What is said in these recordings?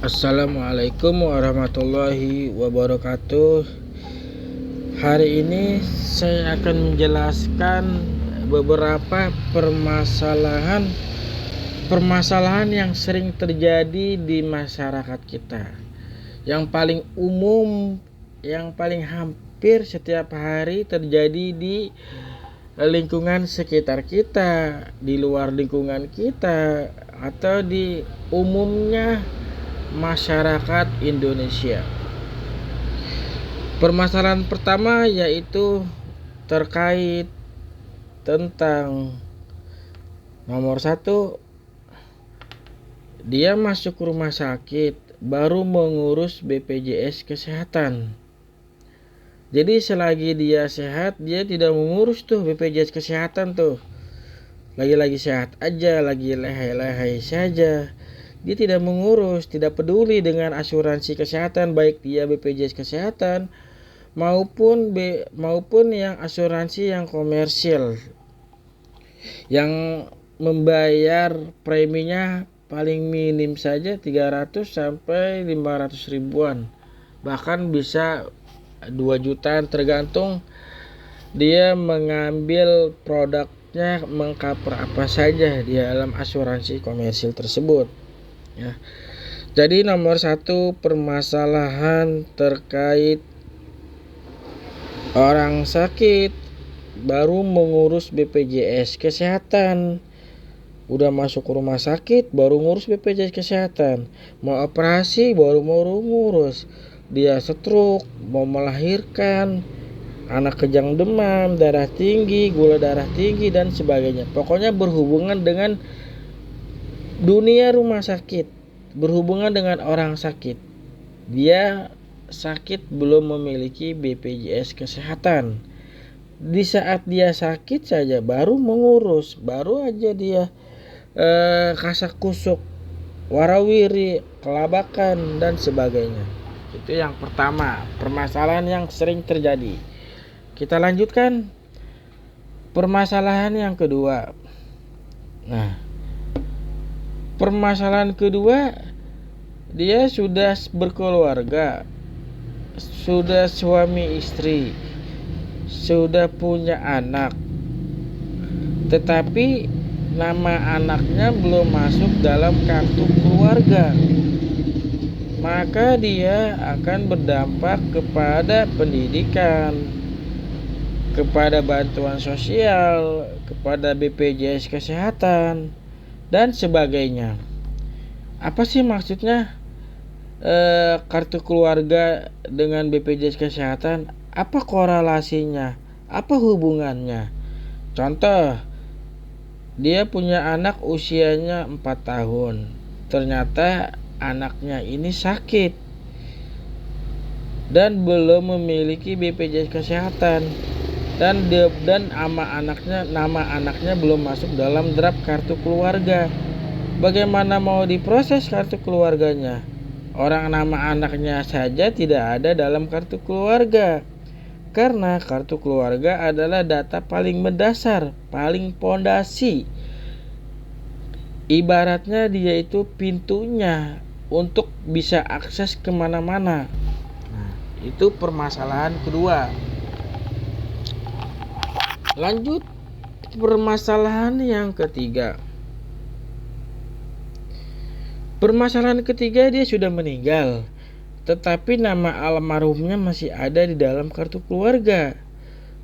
Assalamualaikum warahmatullahi wabarakatuh. Hari ini saya akan menjelaskan beberapa permasalahan yang sering terjadi di masyarakat kita. Yang paling umum, yang paling hampir setiap hari terjadi di lingkungan sekitar kita, di luar lingkungan kita, atau di umumnya masyarakat Indonesia. Permasalahan pertama yaitu terkait tentang nomor satu, dia masuk rumah sakit baru mengurus BPJS Kesehatan. Jadi selagi dia sehat, dia tidak mengurus tuh BPJS Kesehatan tuh. Lagi-lagi sehat aja, lagi lehai-lehai saja. Dia tidak mengurus, tidak peduli dengan asuransi kesehatan, baik dia BPJS Kesehatan maupun yang asuransi yang komersil, yang membayar preminya paling minim saja 300 sampai 500 ribuan, bahkan bisa 2 jutaan tergantung dia mengambil produknya mengcover apa saja di dalam asuransi komersil tersebut ya. Jadi nomor satu, permasalahan terkait orang sakit baru mengurus BPJS Kesehatan. Udah masuk rumah sakit baru ngurus BPJS Kesehatan. Mau operasi baru mau ngurus. Dia stroke, mau melahirkan, anak kejang demam, darah tinggi, gula darah tinggi, dan sebagainya. Pokoknya berhubungan dengan dunia rumah sakit, berhubungan dengan orang sakit. Dia sakit belum memiliki BPJS Kesehatan. Di saat dia sakit saja baru mengurus, baru aja dia kasak kusuk, warawiri, kelabakan, dan sebagainya. Itu yang pertama, permasalahan yang sering terjadi. Kita lanjutkan permasalahan yang kedua. Nah, permasalahan kedua, dia sudah berkeluarga, sudah suami istri, sudah punya anak, tetapi nama anaknya belum masuk dalam kartu keluarga. Maka dia akan berdampak kepada pendidikan, kepada bantuan sosial, kepada BPJS Kesehatan, dan sebagainya. Apa sih maksudnya kartu keluarga dengan BPJS Kesehatan? Apa korelasinya? Apa hubungannya? Contoh, dia punya anak usianya 4 tahun. Ternyata anaknya ini sakit dan belum memiliki BPJS Kesehatan, dan nama anaknya belum masuk dalam draft kartu keluarga. Bagaimana mau diproses kartu keluarganya? Orang nama anaknya saja tidak ada dalam kartu keluarga. Karena kartu keluarga adalah data paling mendasar, paling pondasi. Ibaratnya dia itu pintunya untuk bisa akses kemana-mana. Nah, itu permasalahan kedua. Lanjut permasalahan yang ketiga. Permasalahan ketiga, dia sudah meninggal, tetapi nama almarhumnya masih ada di dalam kartu keluarga.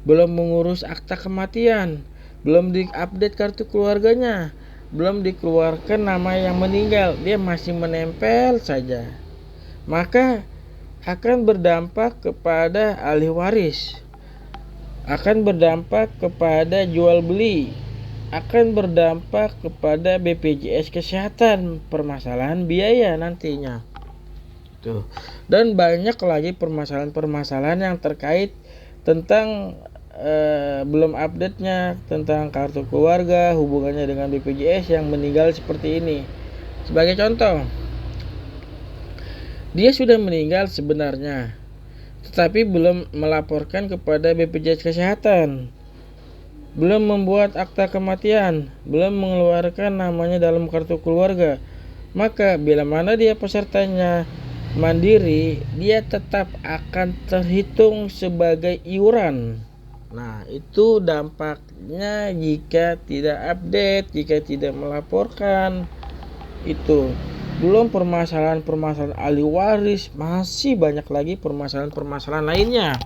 Belum mengurus akta kematian, belum diupdate kartu keluarganya, belum dikeluarkan nama yang meninggal, dia masih menempel saja. Maka akan berdampak kepada ahli waris, akan berdampak kepada jual beli, akan berdampak kepada BPJS Kesehatan, permasalahan biaya nantinya. Tuh. Dan banyak lagi permasalahan-permasalahan yang terkait tentang belum update-nya tentang kartu keluarga, hubungannya dengan BPJS yang meninggal seperti ini. Sebagai contoh, dia sudah meninggal sebenarnya, tetapi belum melaporkan kepada BPJS Kesehatan, belum membuat akta kematian, belum mengeluarkan namanya dalam kartu keluarga, Maka bila mana dia pesertanya mandiri, dia tetap akan terhitung sebagai iuran. Nah, itu dampaknya jika tidak update, jika tidak melaporkan. Itu belum permasalahan-permasalahan ahli waris, masih banyak lagi permasalahan-permasalahan lainnya.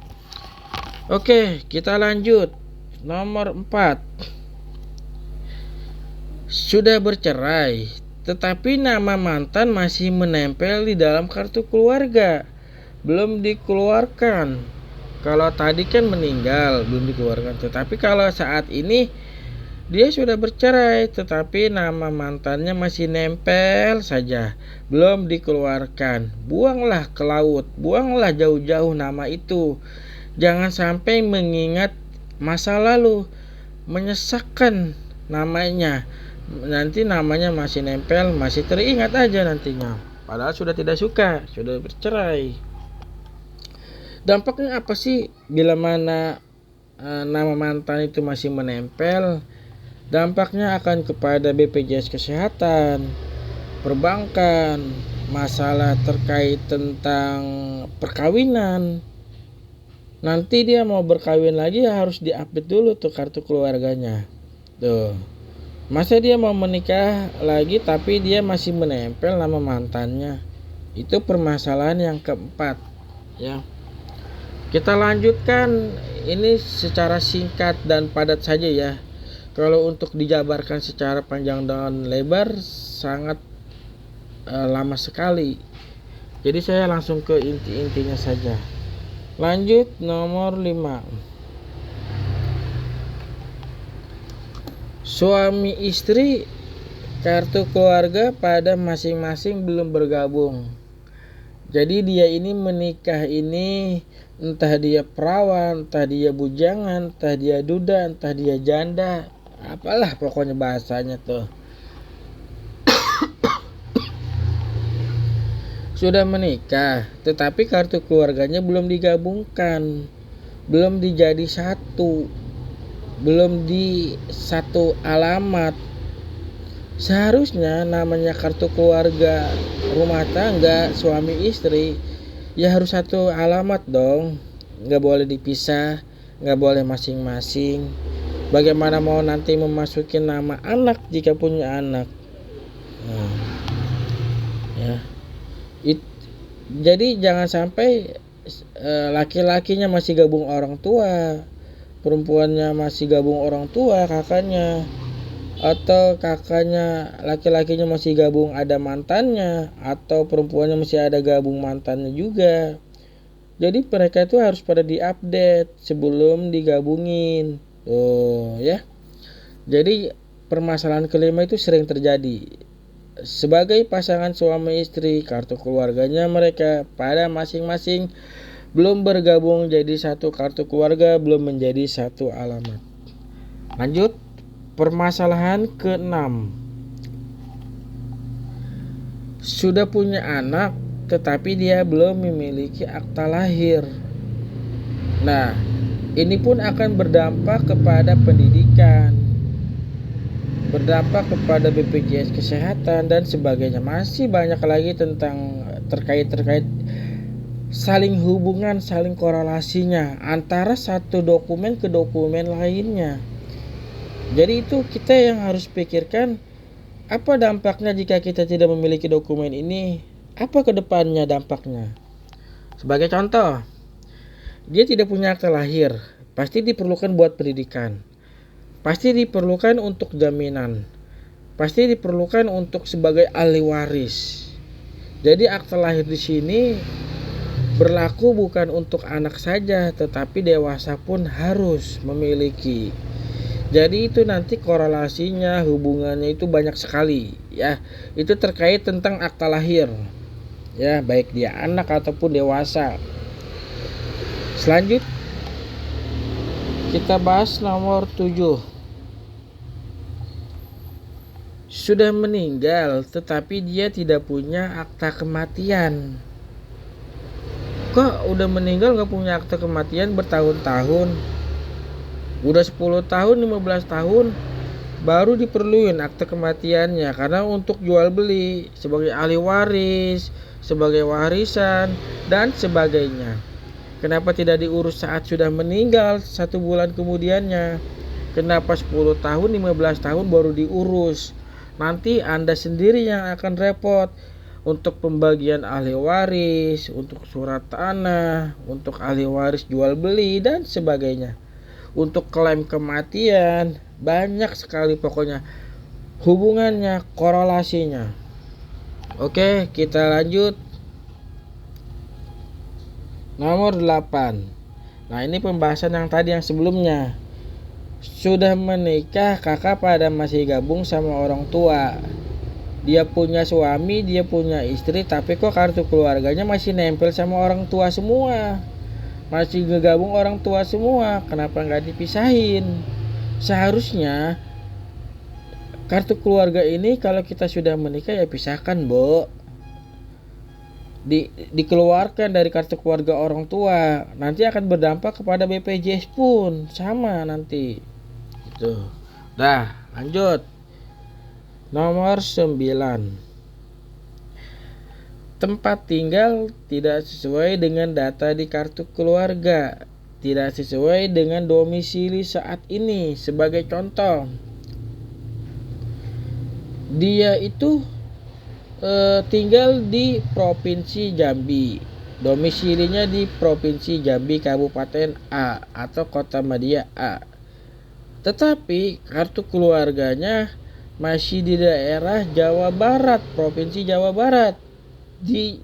Oke, kita lanjut. Nomor 4. Sudah bercerai, tetapi nama mantan masih menempel di dalam kartu keluarga, belum dikeluarkan. Kalau tadi kan meninggal, belum dikeluarkan. Tetapi kalau saat ini dia sudah bercerai, tetapi nama mantannya masih nempel saja, belum dikeluarkan. Buanglah ke laut, buanglah jauh-jauh nama itu. Jangan sampai mengingat masa lalu, menyesakkan namanya. Nanti namanya masih nempel, masih teringat aja nantinya. Padahal sudah tidak suka, sudah bercerai. Dampaknya apa sih bila mana nama mantan itu masih menempel? Dampaknya akan kepada BPJS Kesehatan, perbankan, masalah terkait tentang perkawinan. Nanti dia mau berkawin lagi ya harus diupdate dulu tuh kartu keluarganya. Tuh. Masa dia mau menikah lagi tapi dia masih menempel nama mantannya. Itu permasalahan yang keempat, ya. Kita lanjutkan ini secara singkat dan padat saja ya. Kalau untuk dijabarkan secara panjang dan lebar sangat lama sekali. Jadi saya langsung ke inti-intinya saja. Lanjut nomor 5. Suami istri kartu keluarga pada masing-masing belum bergabung. Jadi dia ini menikah ini entah dia perawan, entah dia bujangan, entah dia duda, entah dia janda, apalah pokoknya bahasanya tuh. Sudah menikah, tetapi kartu keluarganya belum digabungkan, belum dijadi satu, belum di satu alamat. Seharusnya namanya kartu keluarga rumah tangga suami istri ya harus satu alamat dong, nggak boleh dipisah, nggak boleh masing-masing. Bagaimana mau nanti memasuki nama anak jika punya anak? Nah, ya. Jadi jangan sampai laki-lakinya masih gabung orang tua, perempuannya masih gabung orang tua kakaknya, atau kakaknya laki-lakinya masih gabung ada mantannya, atau perempuannya masih ada gabung mantannya juga. Jadi mereka itu harus pada diupdate sebelum digabungin. Oh ya. Jadi permasalahan kelima itu sering terjadi. Sebagai pasangan suami istri, kartu keluarganya mereka pada masing-masing belum bergabung jadi satu kartu keluarga, belum menjadi satu alamat. Lanjut, permasalahan ke-6. Sudah punya anak, tetapi dia belum memiliki akta lahir. Nah, ini pun akan berdampak kepada pendidikan, berdampak kepada BPJS Kesehatan dan sebagainya. Masih banyak lagi tentang terkait saling hubungan, saling korelasinya antara satu dokumen ke dokumen lainnya. Jadi itu kita yang harus pikirkan, apa dampaknya jika kita tidak memiliki dokumen ini, apa kedepannya dampaknya. Sebagai contoh, dia tidak punya akta lahir, pasti diperlukan buat pendidikan, pasti diperlukan untuk jaminan, pasti diperlukan untuk sebagai ahli waris. Jadi akta lahir di sini berlaku bukan untuk anak saja, tetapi dewasa pun harus memiliki. Jadi itu nanti korelasinya, hubungannya itu banyak sekali ya. Itu terkait tentang akta lahir. Ya, baik dia anak ataupun dewasa. Selanjutnya kita bahas nomor 7. Sudah meninggal tetapi dia tidak punya akta kematian. Kok udah meninggal gak punya akta kematian bertahun-tahun? Udah 10 tahun, 15 tahun baru diperluin akte kematiannya, karena untuk jual beli sebagai ahli waris, sebagai warisan dan sebagainya. Kenapa tidak diurus saat sudah meninggal 1 bulan kemudiannya? Kenapa 10 tahun 15 tahun baru diurus? Nanti Anda sendiri yang akan repot untuk pembagian ahli waris, untuk surat tanah, untuk ahli waris jual beli dan sebagainya. Untuk klaim kematian, banyak sekali pokoknya hubungannya, korelasinya. Oke, kita lanjut. Nomor 8. Nah, ini pembahasan yang tadi yang sebelumnya. Sudah menikah, kakak pada masih gabung sama orang tua. Dia punya suami, dia punya istri, tapi kok kartu keluarganya masih nempel sama orang tua semua. Masih ngegabung orang tua semua. Kenapa nggak dipisahin? Seharusnya kartu keluarga ini kalau kita sudah menikah ya pisahkan, Bo. Dikeluarkan dari kartu keluarga orang tua. Nanti akan berdampak kepada BPJS pun sama nanti. Gitu. Dah, lanjut. Nomor 9. Tempat tinggal tidak sesuai dengan data di kartu keluarga, tidak sesuai dengan domisili saat ini. Sebagai contoh, dia itu tinggal di Provinsi Jambi, domisilinya di Provinsi Jambi Kabupaten A atau Kota Madia A, tetapi kartu keluarganya masih di daerah Jawa Barat, Provinsi Jawa Barat, di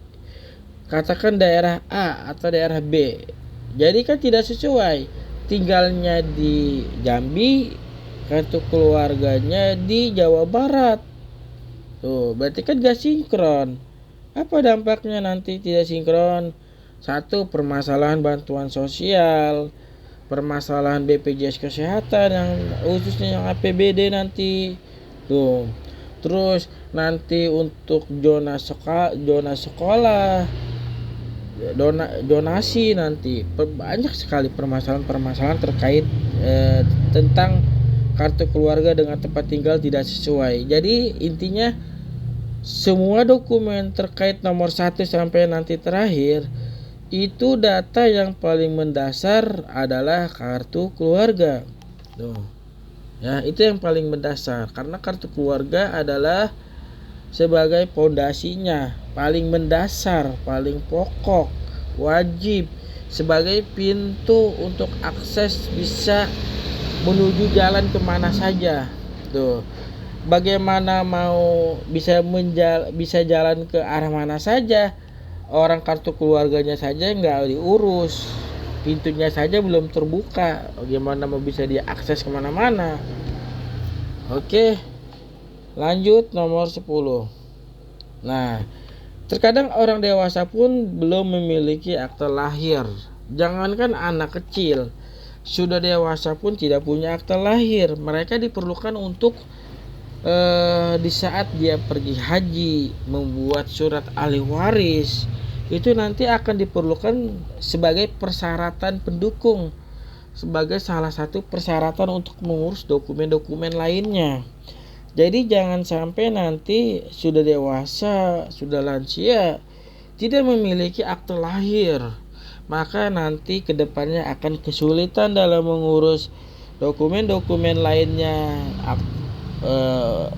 katakan daerah A atau daerah B. Jadi kan tidak sesuai, tinggalnya di Jambi, kartu keluarganya di Jawa Barat. Tuh, berarti kan gak sinkron. Apa dampaknya nanti tidak sinkron? Satu, permasalahan bantuan sosial, permasalahan BPJS kesehatan yang khususnya yang APBD nanti. Tuh. Terus nanti untuk zona sekolah, donasi nanti banyak sekali permasalahan terkait tentang kartu keluarga dengan tempat tinggal tidak sesuai. Jadi intinya semua dokumen terkait nomor 1 sampai nanti terakhir itu data yang paling mendasar adalah kartu keluarga. Tuh. Ya, itu yang paling mendasar karena kartu keluarga adalah sebagai pondasinya, paling mendasar, paling pokok, wajib sebagai pintu untuk akses bisa menuju jalan kemana saja. Tuh, bagaimana mau bisa jalan ke arah mana saja, orang kartu keluarganya saja nggak diurus, pintunya saja belum terbuka, bagaimana mau bisa diakses kemana-mana. Oke, lanjut nomor 10. Nah, terkadang orang dewasa pun belum memiliki akte lahir. Jangankan anak kecil, sudah dewasa pun tidak punya akte lahir. Mereka diperlukan untuk di saat dia pergi haji, membuat surat ahli waris, itu nanti akan diperlukan sebagai persyaratan pendukung, sebagai salah satu persyaratan untuk mengurus dokumen-dokumen lainnya. Jadi jangan sampai nanti sudah dewasa, sudah lansia, tidak memiliki akte lahir, maka nanti kedepannya akan kesulitan dalam mengurus dokumen-dokumen lainnya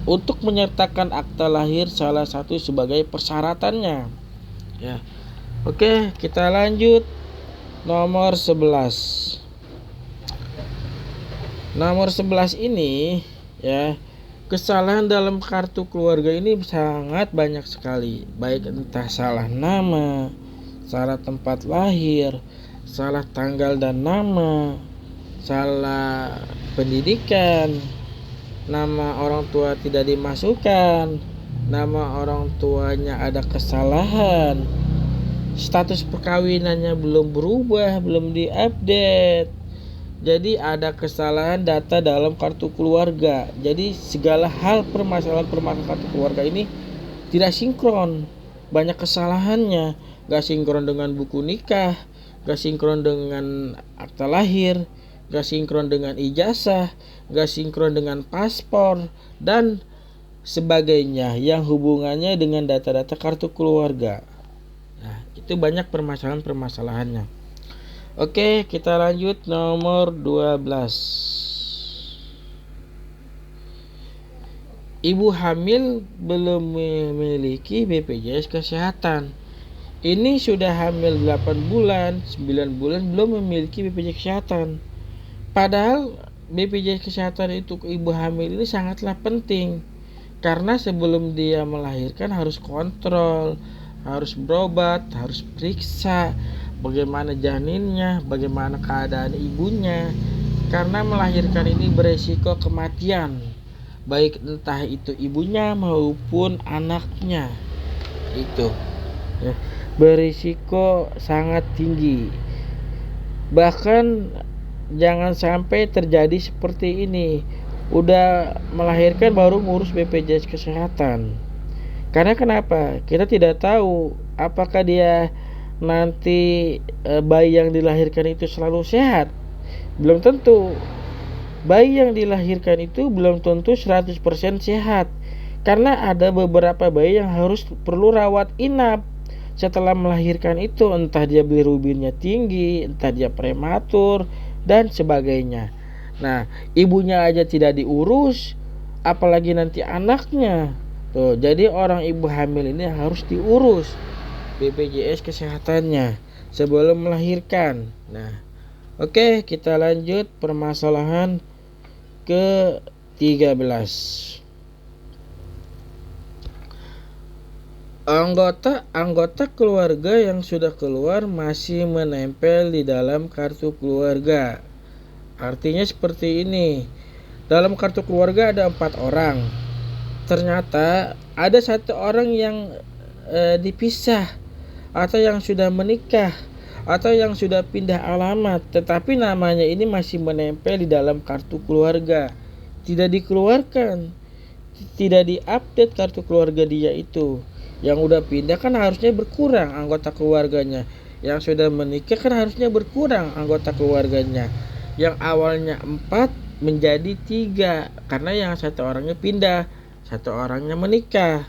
untuk menyertakan akte lahir salah satu sebagai persyaratannya. Ya. Oke, kita lanjut. Nomor 11. Nomor 11 ini ya, kesalahan dalam kartu keluarga ini sangat banyak sekali. Baik entah salah nama, salah tempat lahir, salah tanggal dan nama, salah pendidikan, nama orang tua tidak dimasukkan, nama orang tuanya ada kesalahan, status perkawinannya belum berubah, belum diupdate. Jadi ada kesalahan data dalam kartu keluarga. Jadi segala hal permasalahan kartu keluarga ini tidak sinkron, banyak kesalahannya. Gak sinkron dengan buku nikah, gak sinkron dengan akta lahir, nggak sinkron dengan ijazah, nggak sinkron dengan paspor, dan sebagainya yang hubungannya dengan data-data kartu keluarga. Nah, itu banyak permasalahan-permasalahannya. Oke, kita lanjut nomor 12. Ibu hamil belum memiliki BPJS Kesehatan. Ini sudah hamil 8 bulan, 9 bulan belum memiliki BPJS Kesehatan. Padahal BPJS Kesehatan itu ibu hamil ini sangatlah penting. Karena sebelum dia melahirkan harus kontrol, harus berobat, harus periksa bagaimana janinnya, bagaimana keadaan ibunya. Karena melahirkan ini beresiko kematian, baik entah itu ibunya maupun anaknya. Itu ya, berisiko sangat tinggi. Bahkan jangan sampai terjadi seperti ini, udah melahirkan baru ngurus BPJS Kesehatan. Karena kenapa? Kita tidak tahu apakah dia nanti bayi yang dilahirkan itu selalu sehat. Belum tentu. Bayi yang dilahirkan itu belum tentu 100% sehat. Karena ada beberapa bayi yang perlu rawat inap setelah melahirkan itu, entah dia bilirubinnya tinggi, entah dia prematur, dan sebagainya. Nah, ibunya aja tidak diurus, apalagi nanti anaknya. Tuh, jadi orang ibu hamil ini harus diurus BPJS kesehatannya sebelum melahirkan. Nah, oke, kita lanjut permasalahan ke-13. Anggota keluarga yang sudah keluar masih menempel di dalam kartu keluarga. Artinya seperti ini. Dalam kartu keluarga ada 4 orang. Ternyata ada 1 orang yang dipisah, atau yang sudah menikah, atau yang sudah pindah alamat, tetapi namanya ini masih menempel di dalam kartu keluarga. Tidak dikeluarkan, tidak diupdate kartu keluarga dia itu. Yang udah pindah kan harusnya berkurang anggota keluarganya. Yang sudah menikah kan harusnya berkurang anggota keluarganya. Yang awalnya 4 menjadi 3 karena yang 1 orangnya pindah, 1 orangnya menikah.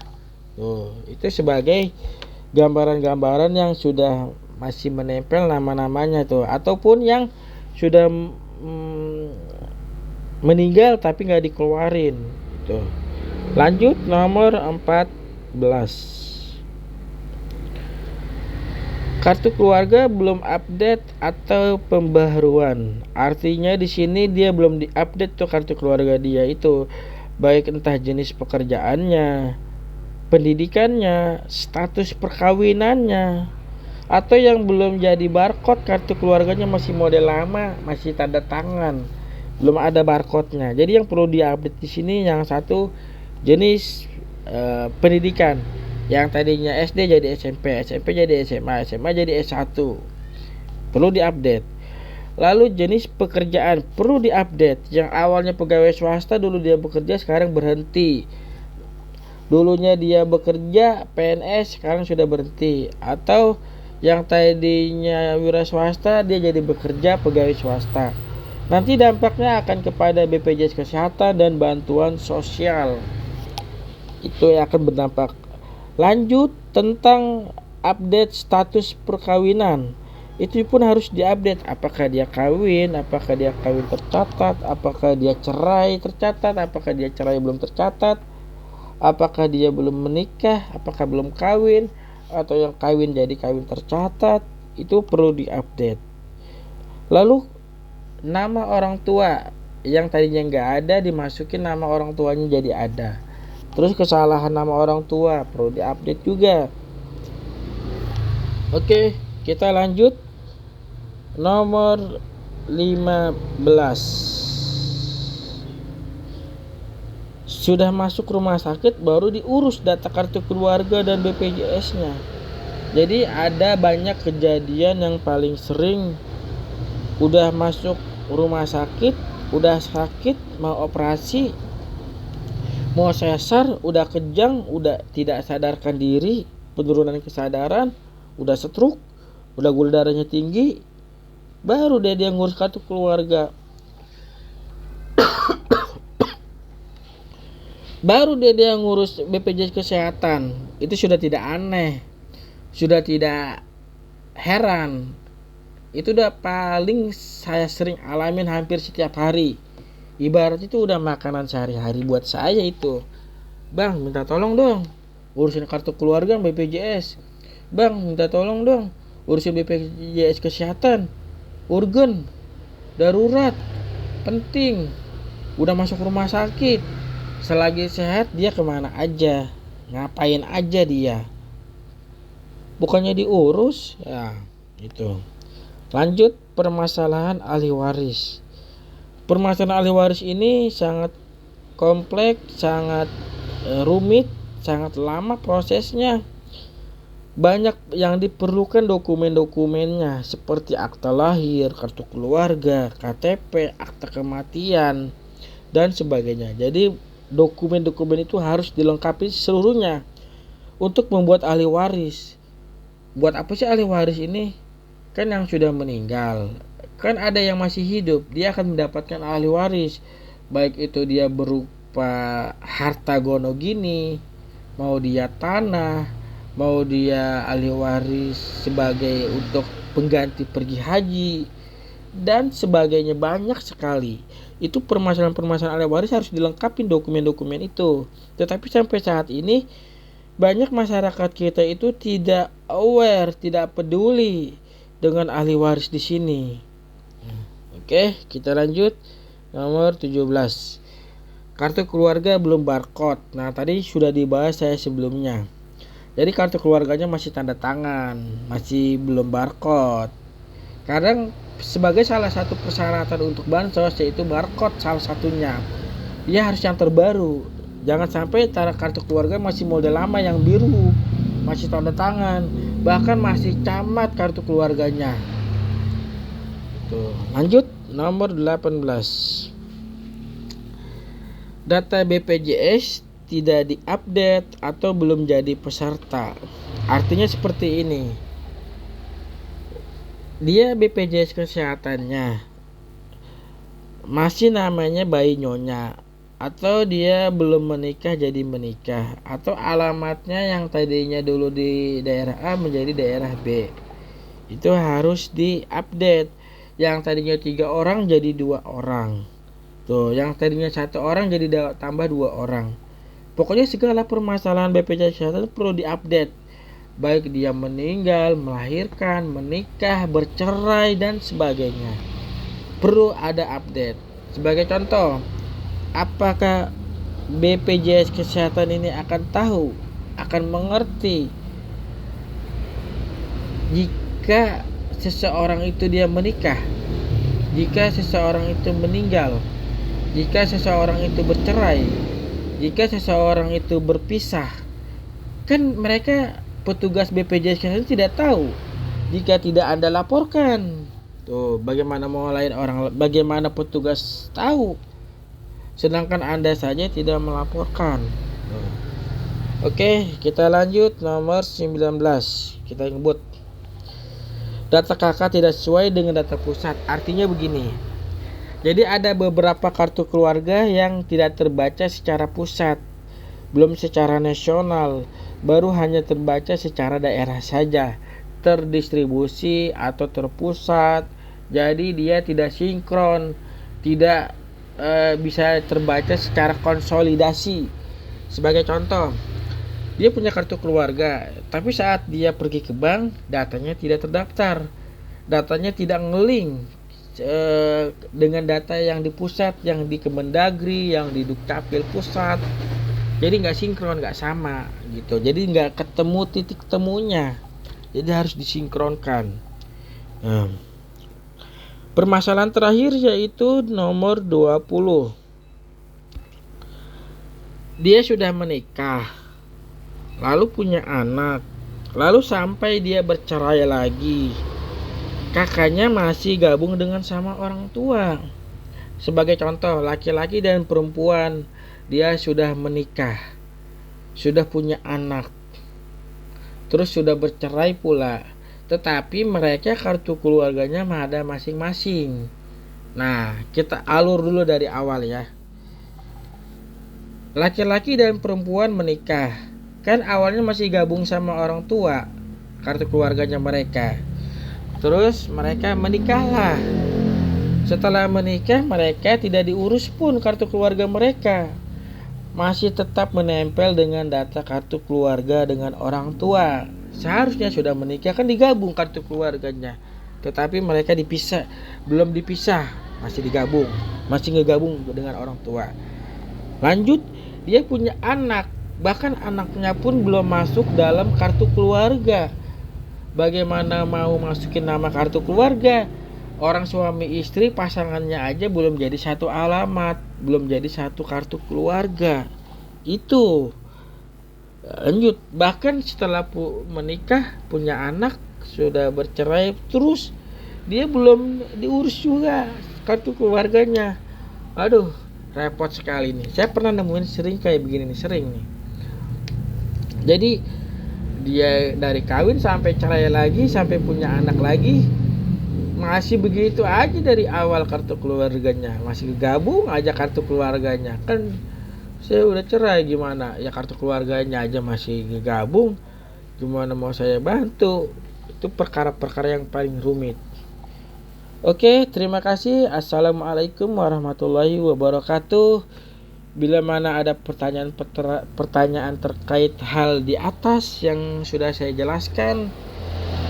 Tuh, itu sebagai gambaran-gambaran yang sudah masih menempel nama-namanya tuh, ataupun yang sudah meninggal tapi nggak dikeluarin. Tuh. Lanjut nomor 14. Kartu keluarga belum update atau pembaharuan. Artinya di sini dia belum diupdate tuh kartu keluarga dia itu, baik entah jenis pekerjaannya, pendidikannya, status perkawinannya, atau yang belum jadi barcode kartu keluarganya masih model lama, masih tanda tangan, belum ada barcode-nya. Jadi yang perlu diupdate di sini yang satu jenis pendidikan. Yang tadinya SD jadi SMP, SMP jadi SMA, SMA jadi S1. Perlu diupdate. Lalu jenis pekerjaan perlu diupdate. Yang awalnya pegawai swasta dulu dia bekerja, sekarang berhenti. Dulunya dia bekerja PNS, sekarang sudah berhenti. Atau yang tadinya wira swasta dia jadi bekerja pegawai swasta. Nanti dampaknya akan kepada BPJS Kesehatan dan bantuan sosial. Itu yang akan berdampak. Lanjut tentang update status perkawinan. Itu pun harus diupdate. Apakah dia kawin, apakah dia kawin tercatat, apakah dia cerai tercatat, apakah dia cerai belum tercatat, apakah dia belum menikah, apakah belum kawin, atau yang kawin jadi kawin tercatat. Itu perlu diupdate. Lalu nama orang tua yang tadinya nggak ada dimasukin nama orang tuanya jadi ada. Terus kesalahan nama orang tua perlu diupdate juga. Oke, kita lanjut nomor 15. Sudah masuk rumah sakit baru diurus data kartu keluarga dan BPJS-nya. Jadi ada banyak kejadian yang paling sering udah masuk rumah sakit, udah sakit, mau operasi, mau sesar, udah kejang, udah tidak sadarkan diri, penurunan kesadaran, udah stroke, udah gula darahnya tinggi, baru dia ngurus kartu keluarga. baru dia ngurus BPJS Kesehatan. Itu sudah tidak aneh, sudah tidak heran. Itu udah paling saya sering alamin hampir setiap hari. Ibarat itu udah makanan sehari-hari buat saya itu. Bang, minta tolong dong urusin kartu keluarga BPJS. Bang, minta tolong dong urusin BPJS Kesehatan. Urgen, darurat, penting. Udah masuk rumah sakit. Selagi sehat dia kemana aja, ngapain aja dia. Bukannya diurus ya itu. Lanjut, permasalahan ahli waris. Permasalahan ahli waris ini sangat kompleks, sangat rumit, sangat lama prosesnya. Banyak yang diperlukan dokumen-dokumennya seperti akta lahir, kartu keluarga, KTP, akta kematian, dan sebagainya. Jadi dokumen-dokumen itu harus dilengkapi seluruhnya untuk membuat ahli waris. Buat apa sih ahli waris ini? Kan yang sudah meninggal, kan ada yang masih hidup, dia akan mendapatkan ahli waris, baik itu dia berupa harta gono gini, mau dia tanah, mau dia ahli waris sebagai untuk pengganti pergi haji dan sebagainya. Banyak sekali. Itu permasalahan-permasalahan ahli waris harus dilengkapi dokumen-dokumen itu. Tetapi sampai saat ini banyak masyarakat kita itu tidak aware, tidak peduli dengan ahli waris di sini. Oke, kita lanjut. Nomor 17. Kartu keluarga belum barcode. Nah, tadi sudah dibahas saya sebelumnya. Jadi kartu keluarganya masih tanda tangan, masih belum barcode. Kadang sebagai salah satu persyaratan untuk bansos yaitu barcode salah satunya. Dia harus yang terbaru. Jangan sampai kartu keluarga masih model lama yang biru, masih tanda tangan, bahkan masih camat kartu keluarganya. Tuh, lanjut nomor 18. Data BPJS tidak diupdate atau belum jadi peserta. Artinya seperti ini. Dia BPJS kesehatannya masih namanya bayi nyonya, atau dia belum menikah jadi menikah, atau alamatnya yang tadinya dulu di daerah A menjadi daerah B. Itu harus diupdate. Yang tadinya 3 orang jadi 2 orang. Tuh, yang tadinya 1 orang jadi tambah 2 orang. Pokoknya segala permasalahan BPJS Kesehatan perlu diupdate. Baik dia meninggal, melahirkan, menikah, bercerai, dan sebagainya. Perlu ada update. Sebagai contoh, apakah BPJS Kesehatan ini akan tahu, akan mengerti jika seseorang itu dia menikah, jika seseorang itu meninggal, jika seseorang itu bercerai, jika seseorang itu berpisah? Kan mereka petugas BPJS Kesehatan tidak tahu jika tidak Anda laporkan. Tuh, bagaimana mau lain orang, bagaimana petugas tahu sedangkan Anda saja tidak melaporkan. Oke, kita lanjut nomor 19. Kita nyebut data KK tidak sesuai dengan data pusat. Artinya begini. Jadi ada beberapa kartu keluarga yang tidak terbaca secara pusat, belum secara nasional, baru hanya terbaca secara daerah saja, terdistribusi atau terpusat. Jadi dia tidak sinkron, tidak bisa terbaca secara konsolidasi. Sebagai contoh, dia punya kartu keluarga, tapi saat dia pergi ke bank, datanya tidak terdaftar, datanya tidak ngelink dengan data yang di pusat, yang di Kemendagri, yang di Dukcapil pusat. Jadi nggak sinkron, nggak sama gitu. Jadi nggak ketemu titik temunya. Jadi harus disinkronkan. Permasalahan terakhir yaitu nomor 20. Dia sudah menikah, lalu punya anak, lalu sampai dia bercerai lagi. Kakaknya masih gabung dengan sama orang tua. Sebagai contoh, laki-laki dan perempuan, dia sudah menikah, sudah punya anak, terus sudah bercerai pula. Tetapi mereka kartu keluarganya ada masing-masing. Nah, kita alur dulu dari awal ya. Laki-laki dan perempuan menikah, kan awalnya masih gabung sama orang tua, kartu keluarganya mereka. Terus mereka menikahlah. Setelah menikah, mereka tidak diurus pun kartu keluarga mereka. Masih tetap menempel dengan data kartu keluarga dengan orang tua. Seharusnya sudah menikah kan digabung kartu keluarganya. Tetapi mereka dipisah, belum dipisah, masih digabung, masih ngegabung dengan orang tua. Lanjut, dia punya anak, bahkan anaknya pun belum masuk dalam kartu keluarga. Bagaimana mau masukin nama kartu keluarga? Orang suami istri pasangannya aja belum jadi satu alamat, belum jadi satu kartu keluarga. Itu. Lanjut, bahkan setelah menikah, punya anak, sudah bercerai, terus dia belum diurus juga kartu keluarganya. Aduh, repot sekali nih. Saya pernah nemuin sering kayak begini nih, sering nih. Jadi dia dari kawin sampai cerai lagi, sampai punya anak lagi, masih begitu aja dari awal kartu keluarganya, masih gabung aja kartu keluarganya. Kan saya udah cerai, gimana ya kartu keluarganya aja masih gabung, gimana mau saya bantu? Itu perkara-perkara yang paling rumit. Oke, terima kasih. Assalamualaikum warahmatullahi wabarakatuh. Bila mana ada pertanyaan terkait hal di atas yang sudah saya jelaskan,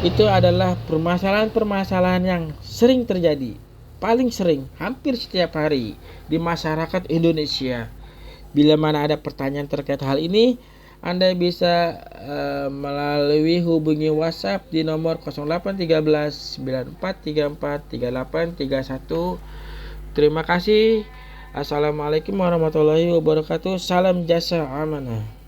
itu adalah permasalahan-permasalahan yang sering terjadi, paling sering, hampir setiap hari di masyarakat Indonesia. Bila mana ada pertanyaan terkait hal ini, Anda bisa melalui hubungi WhatsApp di nomor 0813 9434 3831. Terima kasih. Assalamualaikum warahmatullahi wabarakatuh. Salam jasa amanah.